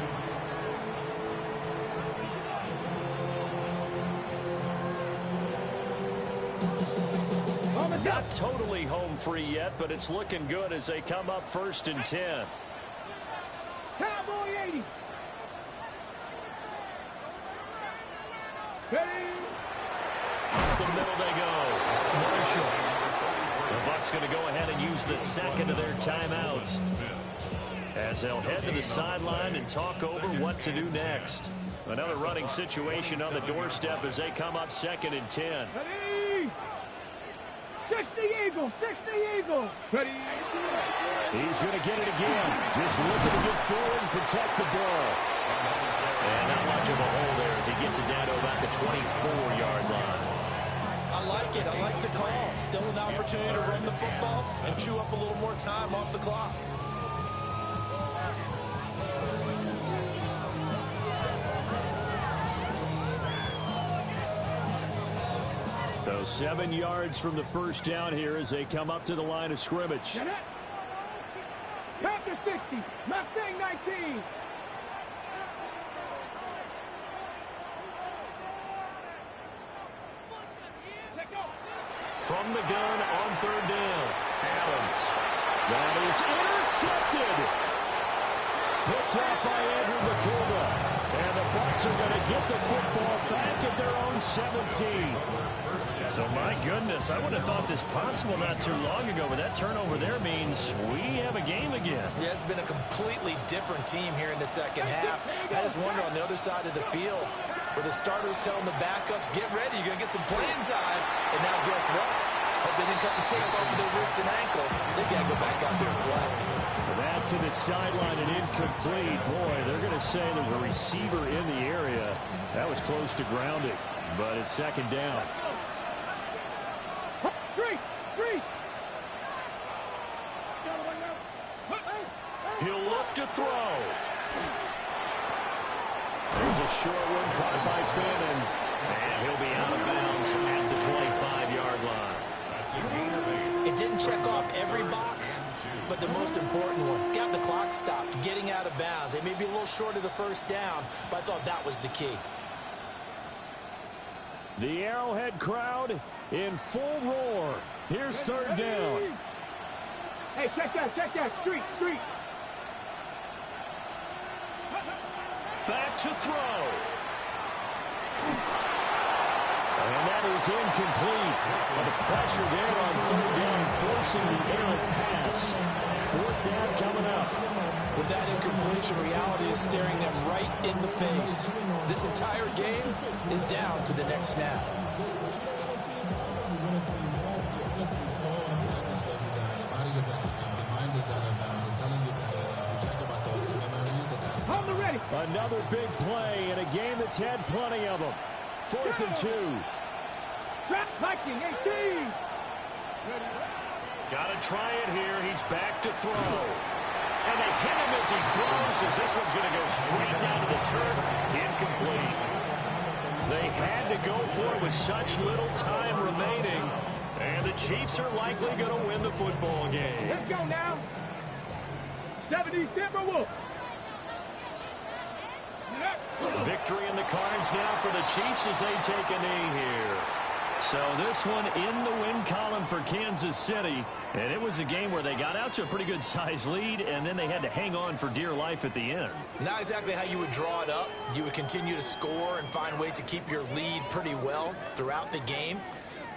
Not totally home free yet, but it's looking good as they come up 1st and 10. Cowboy 80. Up the middle they go. Marshall. The Bucks going to go ahead and use the second of their timeouts as they'll head to the sideline and talk over what to do next. Another running situation on the doorstep as they come up 2nd and 10. 60 Eagles, 60 Eagles. Ready. He's going to get it again. Just looking to get forward and protect the ball. And not much of a hole there as he gets it down to about the 24-yard line. I like it. I like the call. Still an opportunity to run the football and chew up a little more time off the clock. So 7 yards from the first down here as they come up to the line of scrimmage. Panther 60, Mustang 19. From the gun on third down, Adams. That is intercepted. Picked off by Andrew McCullough. And the Bucks are going to get the football back at their own 17. So, my goodness, I would have thought this possible not too long ago, but that turnover there means we have a game again. Yeah, it's been a completely different team here in the second half. I just wonder on the other side of the field where the starters telling the backups, get ready, you're going to get some playing time. And now guess what? Hope they didn't cut the tape over their wrists and ankles. They've got to go back out there and play. That to the sideline and incomplete. Boy, they're going to say there's a receiver in the area. That was close to grounding, but it's 2nd down. He'll look to throw. There's a short one caught by Fannin. And he'll be out of bounds at the 25-yard line. It didn't check off every box, but the most important one. Got the clock stopped, getting out of bounds. They may be a little short of the first down, but I thought that was the key. The Arrowhead crowd in full roar. Here's third down. Hey, check that. Street. Back to throw. And that is incomplete. And the pressure there on third down, forcing the errant pass. 4th down coming up. With that incompletion, reality is staring them right in the face. This entire game is down to the next snap. Another big play in a game that's had plenty of them. 4th and 2. Viking 18. Got to try it here. He's back to throw. And they hit him as he throws, as this one's going to go straight down to the turf. Incomplete. They had to go for it with such little time remaining. And the Chiefs are likely going to win the football game. Let's go now. 70 Timberwolves. Victory in the cards now for the Chiefs as they take a knee here. So this one in the win column for Kansas City. And it was a game where they got out to a pretty good size lead, and then they had to hang on for dear life at the end. Not exactly how you would draw it up. You would continue to score and find ways to keep your lead pretty well throughout the game.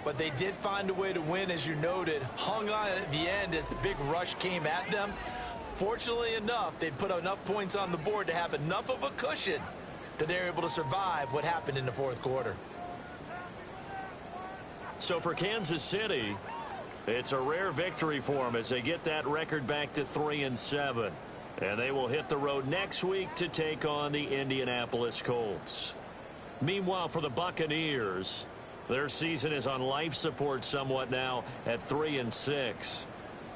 but they did find a way to win, as you noted. Hung on at the end as the big rush came at them. Fortunately enough, they put enough points on the board to have enough of a cushion that they're able to survive what happened in the fourth quarter. So for Kansas City, it's a rare victory for them as they get that record back to 3-7. And they will hit the road next week to take on the Indianapolis Colts. Meanwhile, for the Buccaneers, their season is on life support somewhat now at 3-6.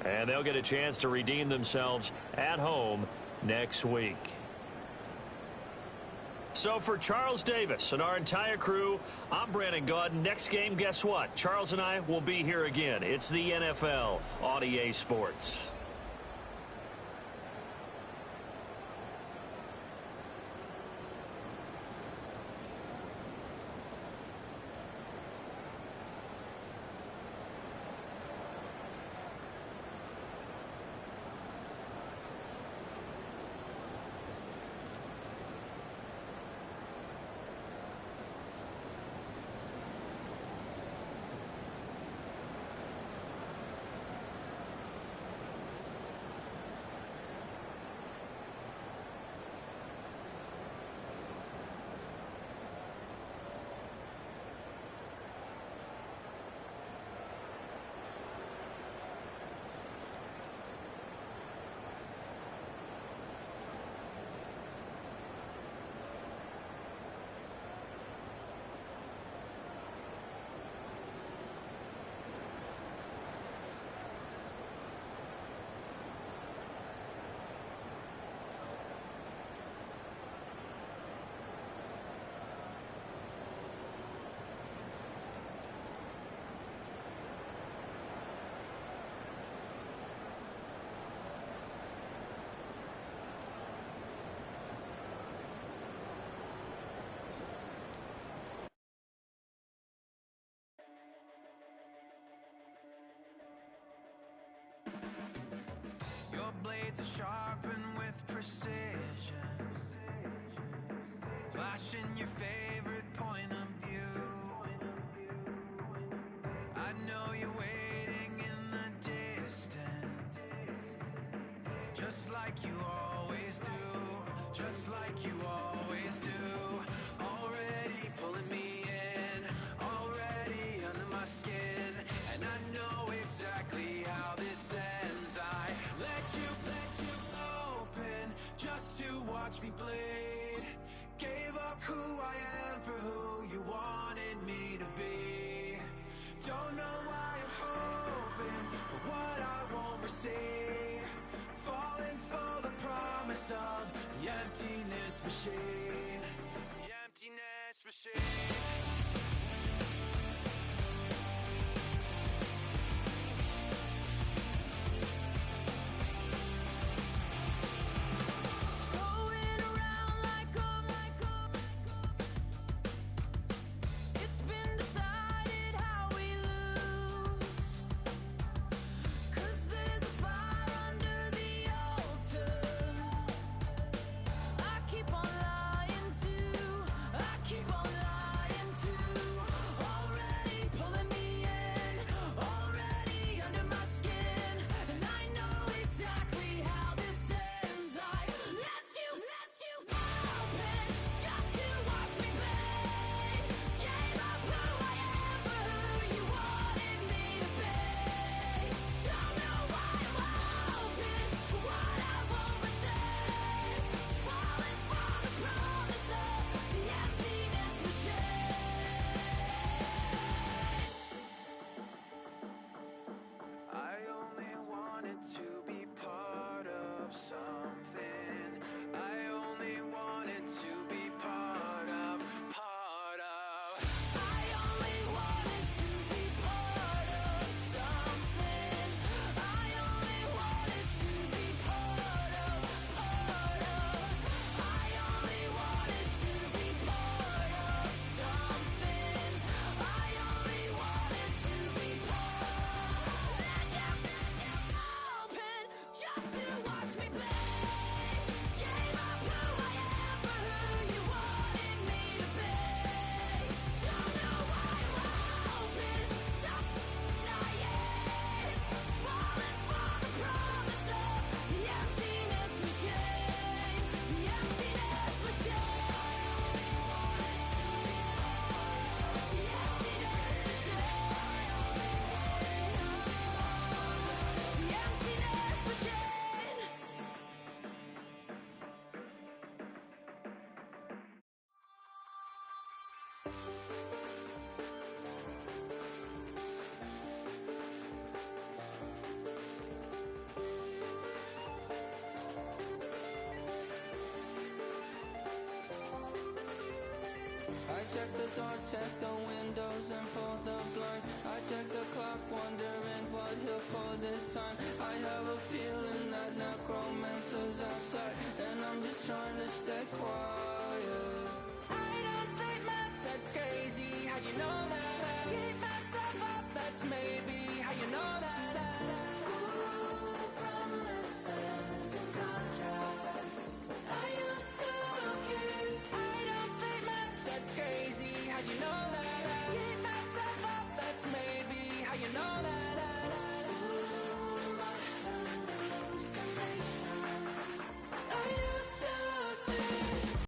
And they'll get a chance to redeem themselves at home next week. So for Charles Davis and our entire crew, I'm Brandon Gaudin. Next game, guess what? Charles and I will be here again. It's the NFL on EA Sports. Your blades are sharpened with precision, flashing your favorite point of view. I know you're waiting in the distance, just like you always do, just like you always do. Already pulling me in, already under my skin, and I know exactly how this ends. I let you open just to watch me bleed. Gave up who I am for who you wanted me to be. Don't know why I'm hoping for what I won't receive. Falling for the promise of the emptiness machine. The emptiness machine. Keep on lying I check the doors, check the windows, and pull the blinds. I check the clock, wondering what he'll pull this time. I have a feeling that necromancer's outside, and I'm just trying to stay quiet. I don't statements, that's crazy. How'd you know that? Keep myself up, that's maybe how you know that.